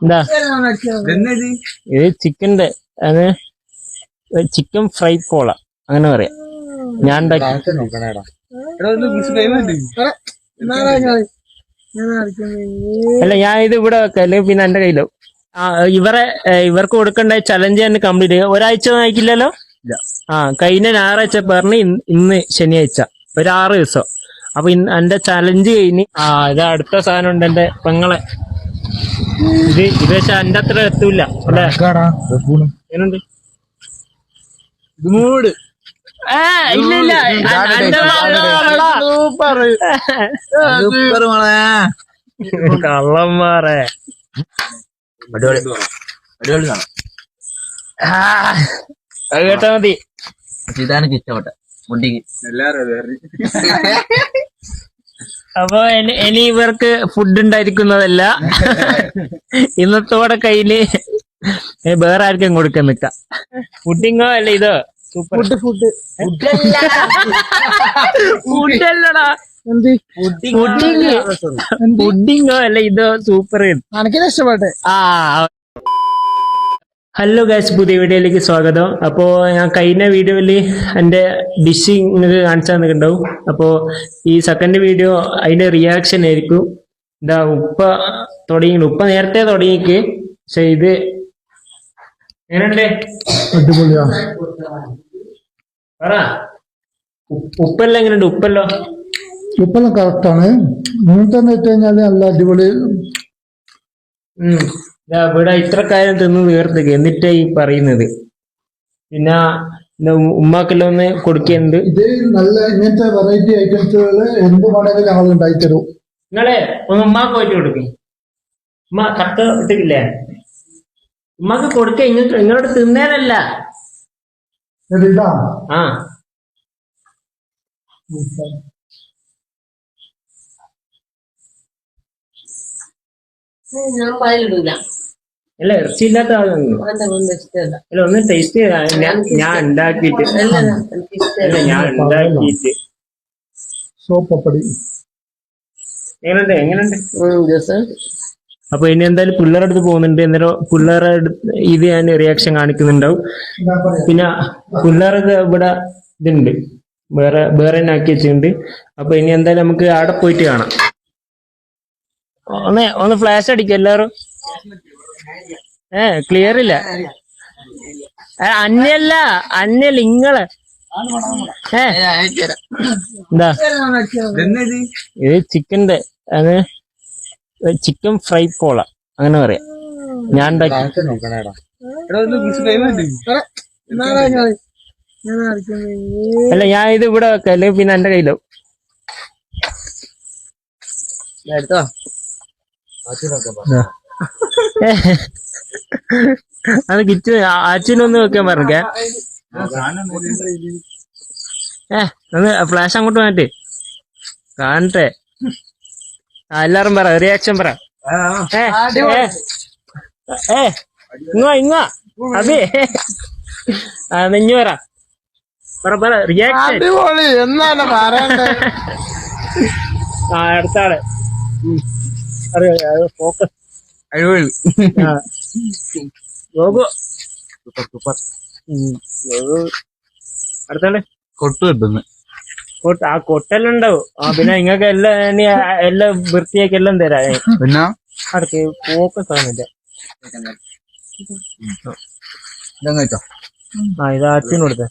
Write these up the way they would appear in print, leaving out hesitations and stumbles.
എന്താ ഇത് ചിക്കന്റെ അത് ചിക്കൻ ഫ്രൈ പോള അങ്ങനെ പറയാം. ഞാൻ അല്ല ഞാൻ ഇത് ഇവിടെ വെക്കല്ലേ. പിന്നെ എന്റെ കയ്യിലോ ഇവർക്ക് കൊടുക്കേണ്ട ചലഞ്ച് തന്നെ കംപ്ലീറ്റ് ചെയ്യുക. ഒരാഴ്ച നയിക്കില്ലല്ലോ. കഴിഞ്ഞ ഞായറാഴ്ച പറഞ്ഞ് ഇന്ന് ശനിയാഴ്ച ഒരു 6 ദിവസം. അപ്പൊ എന്റെ ചലഞ്ച് കഴിഞ്ഞ് ഇത് അടുത്ത സാധനം ഉണ്ട് എന്റെ പെങ്ങളെ. ഇത് പക്ഷെ എന്റെ അത്ര എത്തൂല അല്ലേ. എങ്ങനുണ്ട് മൂട്? ഇല്ല കള്ളന്മാരെ അത് കേട്ടാ മതി. ഇതാണ് ഇഷ്ടപ്പെട്ട മുണ്ടിക്ക് അപ്പൊ ഇനി ഇവർക്ക് ഫുഡ് ഉണ്ടായിരിക്കുന്നതല്ല. ഇന്നത്തോടെ കയ്യില് വേറെ ആർക്കും കൊടുക്കാൻ നിക്ക. ഫുഡിങ്ങോ അല്ല ഇതോ സൂപ്പർ ഫുഡല്ലടാ. ഫുഡിങ്ങോ അല്ല ഇതോ സൂപ്പർ. എനിക്കിത് ഇഷ്ടപ്പെട്ടെ. ഹലോ ഗൈസ്, പുതിയ വീഡിയോയിലേക്ക് സ്വാഗതം. അപ്പോ ഞാൻ കഴിഞ്ഞ വീഡിയോയില് എന്റെ ഡിഷ് നിങ്ങൾക്ക് കാണിച്ചു തന്നിട്ടുണ്ടാവും. അപ്പോ ഈ സെക്കൻഡ് വീഡിയോ അതിന്റെ റിയാക്ഷൻ ആയിരിക്കും. എന്താ ഉപ്പ നേരത്തെ തുടങ്ങിക്ക്. പക്ഷെ ഇത് എങ്ങനെയുണ്ട്? അടിപൊളിയാ. പറ, ഉപ്പെല്ലാം എങ്ങനെയുണ്ട്? ഉപ്പെല്ലാം കറക്റ്റാണ്. തന്നെ ഇട്ട് കഴിഞ്ഞാല് നല്ല അടിപൊളി. ഇവിടെ ഇത്ര കാര്യം തിന്ന് തീർത്തേക്ക് എന്നിട്ടാ ഈ പറയുന്നത്. പിന്നെ ഉമ്മാക്കെല്ലാം ഒന്ന് കൊടുക്കുന്നുണ്ട്. ഇത് നല്ല ഇങ്ങനത്തെ വെറൈറ്റി ഐറ്റംസുകള് എന്ത് വേണമെങ്കിലും ഞങ്ങൾ ഉണ്ടായി തരും. നിങ്ങളെ ഒന്ന് ഉമ്മാക്ക് പോയിട്ട് കൊടുക്കും. ഉമ്മ കത്ത് ഇട്ടിട്ടില്ലേ? ഉമ്മാക്ക് കൊടുക്ക. ഇങ്ങോട്ട് തിന്നേനല്ല. ഇതാ ഞാൻ പാലിടൂല. അല്ല ഇറച്ചിയില്ലാത്ത ആളൊന്നും അല്ല. ഒന്ന് ടേസ്റ്റ് ചെയ്താ. ഞാൻ ഉണ്ടാക്കിയിട്ട് സോപ്പടി എങ്ങനെയുണ്ട്? അപ്പൊ ഇനി എന്തായാലും പിള്ളേരുടെ അടുത്ത് പോകുന്നുണ്ട്. അന്നേരം പിള്ളേരുടെ ഇത് ഞാൻ റിയാക്ഷൻ കാണിക്കുന്നുണ്ടാവും. പിന്നെ പിള്ളേർക്ക് ഇവിടെ ഇതുണ്ട്, വേറെ ആക്കി വെച്ചിട്ടുണ്ട്. അപ്പൊ ഇനി എന്തായാലും നമുക്ക് അവിടെ പോയിട്ട് കാണാം. ഒന്ന് ഫ്ലാഷ് അടിക്കും എല്ലാരും. ക്ലിയർ ഇല്ല. അന്യല്ല ഇങ്ങള് എന്താ ഇത് ചിക്കന്റെ അത് ചിക്കൻ ഫ്രൈ പോള അങ്ങനെ പറയാം. ഞാൻ അല്ല ഞാൻ ഇത് ഇവിടെ വെക്കല്ലേ. പിന്നെ എന്റെ കയ്യിലോ എടുത്തോ. അത് കിച്ചു അച്ഛനൊന്ന് വെക്കാൻ പറഞ്ഞേ. ഒന്ന് ഫ്ലാഷ് അങ്ങോട്ട് മാറ്റി കാണട്ടെ. എല്ലാരും പറ, റിയാക്ഷൻ പറ. ഇങ്ങ അതെ നെഞ്ഞു പറ റിയാക്ഷൻ. അടുത്ത ആള് ഫോക്കസ്. അടുത്താള് കൊട്ടു കിട്ടുന്നു. കൊട്ടെല്ലാം ഉണ്ടാവും. പിന്നെ നിങ്ങൾക്ക് എല്ലാം വൃത്തിയാക്കി എല്ലാം തരാ. പിന്നെ അടുത്ത് ഫോക്കസ് ആവുന്നില്ല. ഇത് അച്ഛന് കൊടുത്തേ.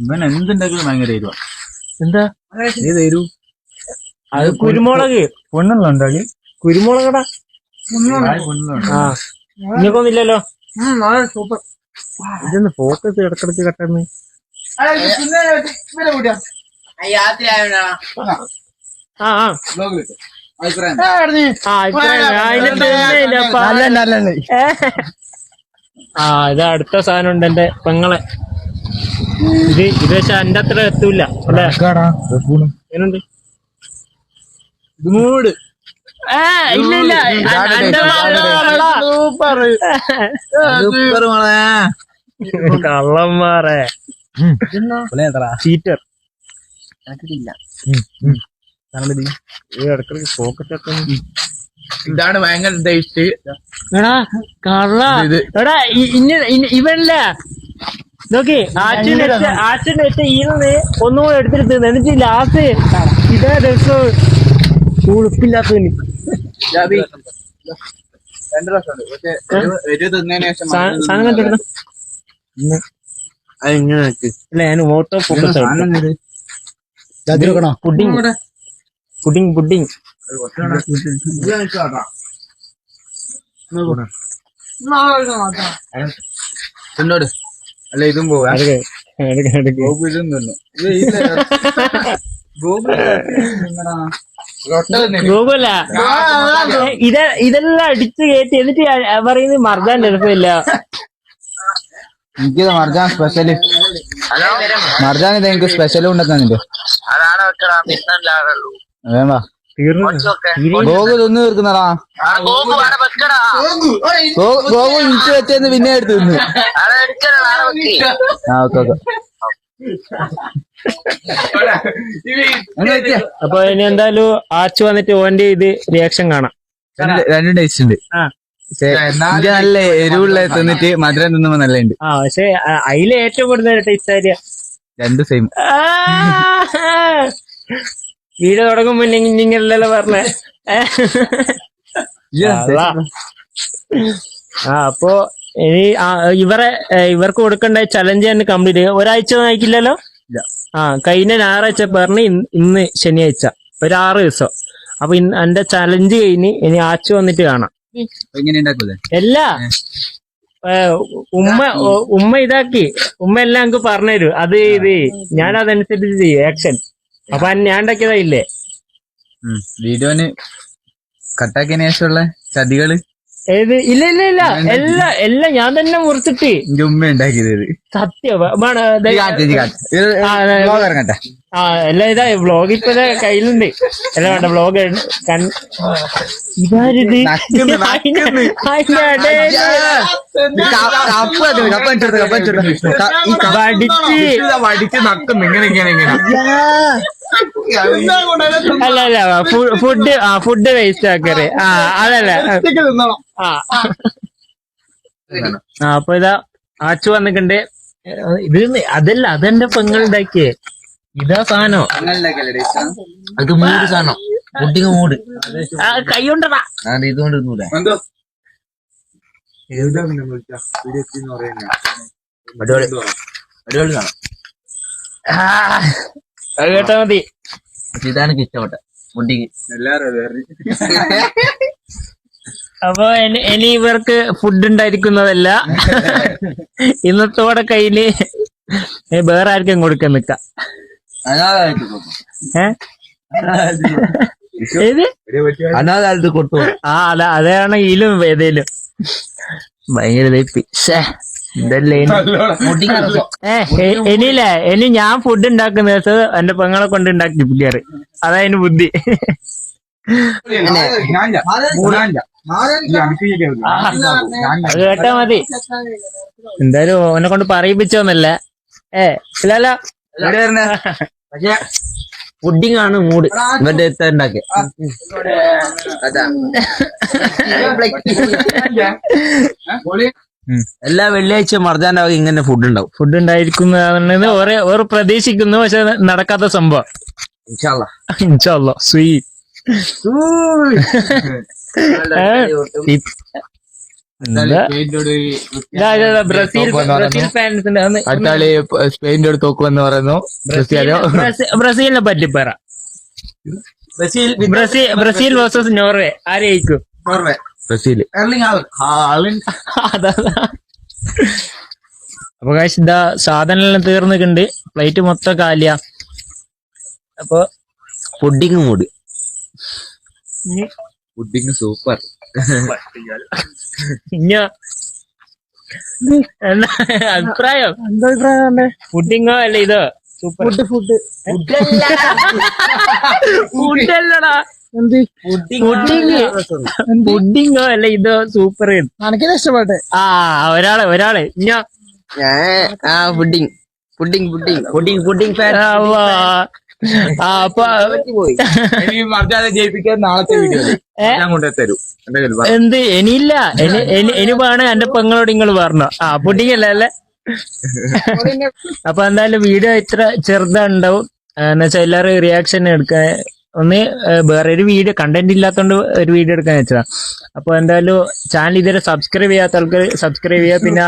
ഇവൻ എന്തുണ്ടെങ്കിലും ഭയങ്കര എരിവാ. എന്താ നീ തരൂ. അത് കുരുമുളക് പൊണ്ണുള്ള ഉണ്ടാക്കി കുരുമുളകടാ. നിങ്ങൾക്കൊന്നില്ലല്ലോ. സൂപ്പർ. ഇതൊന്ന് ഫോക്കസ് ഇടക്കിടക്ക് കട്ടെന്ന്. ഇത് അടുത്ത സാധനം ഉണ്ട് എന്റെ പെങ്ങളെ. ഇത് പക്ഷെ എന്റെ അത്ര എത്തൂല അല്ലേ. എങ്ങനുണ്ട്? മൂട്? ഇല്ല കള്ളന്മാരെ ചീറ്റർ. ഇടക്കിടക്ക് ഫോക്കസ് ഒക്കെ ഇതാണ് ഭയങ്കര ടേസ്റ്റ്. എടാ കള്ള എടാ ഇവല്ല നോക്കി ആച്ചിട്ട് ഈന്ന് ഒന്നുകൂടെ എടുത്തിട്ട് എന്നിട്ട് ലാസ്റ്റ് ഇതേ രസം ഉളുപ്പില്ലാത്തതിന് രണ്ട് രസമുണ്ട്. പക്ഷെ എരിവ് തിന്നതിന് ശേഷം സാധനം കണ്ടിടണം അതിങ്ങനെ അല്ല ഞാൻ auto focus pudding pudding pudding തിന്നോട്. അല്ല ഇതും പോവാ. ഗോപു ഇതും തിന്നു. ഗോകുല ഇതെല്ലാം അടിച്ചു കയറ്റി എന്നിട്ട് പറയുന്നത് മർദ്ദാൻ എളുപ്പമില്ല. എനിക്കിത് മർജാൻ സ്പെഷ്യല്. മർജാൻ ഇത് എനിക്ക് സ്പെഷ്യലും ഉണ്ടെന്നില്ലേ വേണ്ടാ. ഗോകു തിന്ന് തീർക്കുന്നടാ. ഗോകു ഇഞ്ചി വെച്ചെന്ന് പിന്നെ എടുത്ത് തിന്ന്. ആ ഓക്കെ ഓക്കെ. അപ്പൊ ഇനി എന്തായാലും ആച്ചു വന്നിട്ട് ഓന്റെ ഇത് റിയാക്ഷൻ കാണാം. രണ്ടും ടേസ്റ്റ് ഉണ്ട്. എനിക്ക് നല്ല എരിവുള്ള തിന്നിട്ട് മധുരം തിന്നുമ്പോ നല്ല ഉണ്ട്. ആ പക്ഷെ അതിൽ ഏറ്റവും കൂടുതൽ ടേസ്റ്റ് ആര്യ രണ്ട് സെയിം. വീട് തുടങ്ങുമ്പോ നിങ്ങളല്ലോ പറഞ്ഞേ. അപ്പൊ ഇനി ഇവർക്ക് കൊടുക്കേണ്ട ചലഞ്ച് തന്നെ കംപ്ലീറ്റ് ചെയ്യുക. ഒരാഴ്ച നയിക്കില്ലല്ലോ. കഴിഞ്ഞ ഞായറാഴ്ച പറഞ്ഞ് ഇന്ന് ശനിയാഴ്ച ഒരു 6 ദിവസം. അപ്പൊ എന്റെ ചലഞ്ച് കഴിഞ്ഞ് ഇനി ആച്ചു വന്നിട്ട് കാണാം. എല്ലാ ഉമ്മ ഇതാക്കി ഉമ്മ എല്ലാം എനിക്ക് പറഞ്ഞുതരും. അത് ഇത് ഞാൻ അതനുസരിച്ച് ചെയ്യും ആക്ഷൻ. അപ്പൊ ഞാൻ ഉണ്ടാക്കിയതാ ഇല്ലേ വീഡിയോന് കട്ടാക്കിയതിനു ശേഷമുള്ള ചതികള്. ഏത് ഇല്ല ഇല്ല ഇല്ല എല്ലാം ഞാൻ തന്നെ മുറിച്ചിട്ട് എന്റെ ഉമ്മ ഉണ്ടാക്കിയത് സത്യം. ഇറങ്ങട്ടെ. എല്ലാം ഇതാ വ്ളോഗ് ഇപ്പൊ കയ്യിലുണ്ട്. എല്ലാം വേണ്ട വ്ളോഗ് ഇതാരിത് വടിച്ച് നക്കുന്നു ഇങ്ങനെ ഇങ്ങനെ ഇങ്ങനെ. അല്ല അല്ല ഫുഡ് വേസ്റ്റ് ആക്കറ്. അതല്ല അപ്പൊ ഇതാ ആച്ചു വന്നിട്ടുണ്ട്. ഇത് അതല്ല അതെന്റെ പെങ്ങളുണ്ടാക്കിയേ. ഇതാ സാധനം. അത് മൂട് സാധനം. പുഡിങ് മൂട് കൈ കൊണ്ടടാ. ഇതുകൊണ്ട് അടിപൊളി സാധനം. അത് കേട്ടാ മതി. ഇതാണ് എനിക്ക് ഇഷ്ടപ്പെട്ട പുഡിങ്. അപ്പൊ ഇനി ഇവർക്ക് ഫുഡ് ഉണ്ടായിരിക്കുന്നതല്ല. ഇന്നത്തോടെ കയ്യില് വേറെ ആർക്കും കൊടുക്കാൻ നിക്കാം. ഏത് അനാഥാലത്ത് കൊടുത്തു. അല്ല അതാണ് ഇതിലും ഏതേലും ഭയങ്കര തേപ്പി. ഇതല്ലേ ഇനിയില്ലേ ഇനി ഞാൻ ഫുഡ് ഉണ്ടാക്കുന്ന ദിവസം എന്റെ പെങ്ങളെ കൊണ്ട് ഉണ്ടാക്കി പുള്ളിയാറ്. അതായതിന് ബുദ്ധി. അത് കേട്ടാ മതി. എന്തായാലും ഓനെ കൊണ്ട് പറയിപ്പിച്ചോന്നല്ല. ഇല്ലല്ലോ പക്ഷെ പുഡിങ് ആണ് മൂട്. ഇവന്റെ ഉണ്ടാക്കിയ എല്ലാ വെള്ളിയാഴ്ച മർജാന്റെ വക ഇങ്ങനെ ഫുഡ് ഉണ്ടാവും. ഫുഡ് ഉണ്ടായിരിക്കുന്നതാണെന്ന് ഓരോ പ്രതീക്ഷിക്കുന്നു. പക്ഷെ നടക്കാത്ത സംഭവം. ഇൻഷാ അല്ലാ സ്വീറ്റ് ബ്രസീൽ ഫാൻസിന്റെ അടുത്താളി സ്പെയിനിന്റെ അടുത്ത് തോക്കുമെന്ന് പറയുന്നു. ബ്രസീലിനെ പറ്റി പറ. ബ്രസീൽ വേഴ്സസ് നോർവേ ആരെയായിരിക്കും? ബ്രസീൽ. അപ്പൊ കാശ് ഇതാ സാധനം എല്ലാം തീർന്നിട്ടുണ്ട്. പ്ലേറ്റ് മൊത്തം കാലിയാ. അപ്പൊ പുഡിങ് മൂട്. Pudding super. ഇഞ്ഞ അഭിപ്രായം എന്താ അഭിപ്രായം? പുഡിങ്ങോ അല്ല ഇതോ? സൂപ്പർ ഫുഡല്ലടാ. പുഡിങ്ങോ അല്ല ഇതോ? സൂപ്പർ. എനിക്കിത് ഇഷ്ടപ്പെട്ടെ. ഒരാള് ഇഞ്ഞ pudding pudding pudding pudding pudding അപ്പൊ മറിച്ചാതെ ജയിപ്പിക്കാൻ നാളത്തെ വീഡിയോ ഞാൻ കൊണ്ടു തരും എന്റെ കയ്യിൽ എന്ത് ഇനിയില്ല ഇനി വേണേ എന്റെ പെങ്ങളോട് നിങ്ങൾ പറഞ്ഞു പുഡിങ്ങല്ലേ അല്ലേ. അപ്പൊ എന്തായാലും വീഡിയോ ഇത്ര ചെറുതുണ്ടാവും എന്നുവെച്ചാൽ എല്ലാവരും റിയാക്ഷൻ എടുക്കാൻ ഒന്ന് വേറെ ഒരു വീഡിയോ കണ്ടന്റ് ഇല്ലാത്തോണ്ട് ഒരു വീഡിയോ എടുക്കാൻ വെച്ചതാ. അപ്പൊ എന്തായാലും ചാനൽ ഇതുവരെ സബ്സ്ക്രൈബ് ചെയ്യാത്ത ആൾക്കാർ സബ്സ്ക്രൈബ് ചെയ്യുക, പിന്നെ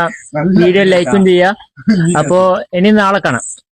വീഡിയോ ലൈക്കും ചെയ്യുക. അപ്പോ ഇനി നാളെ കാണാം.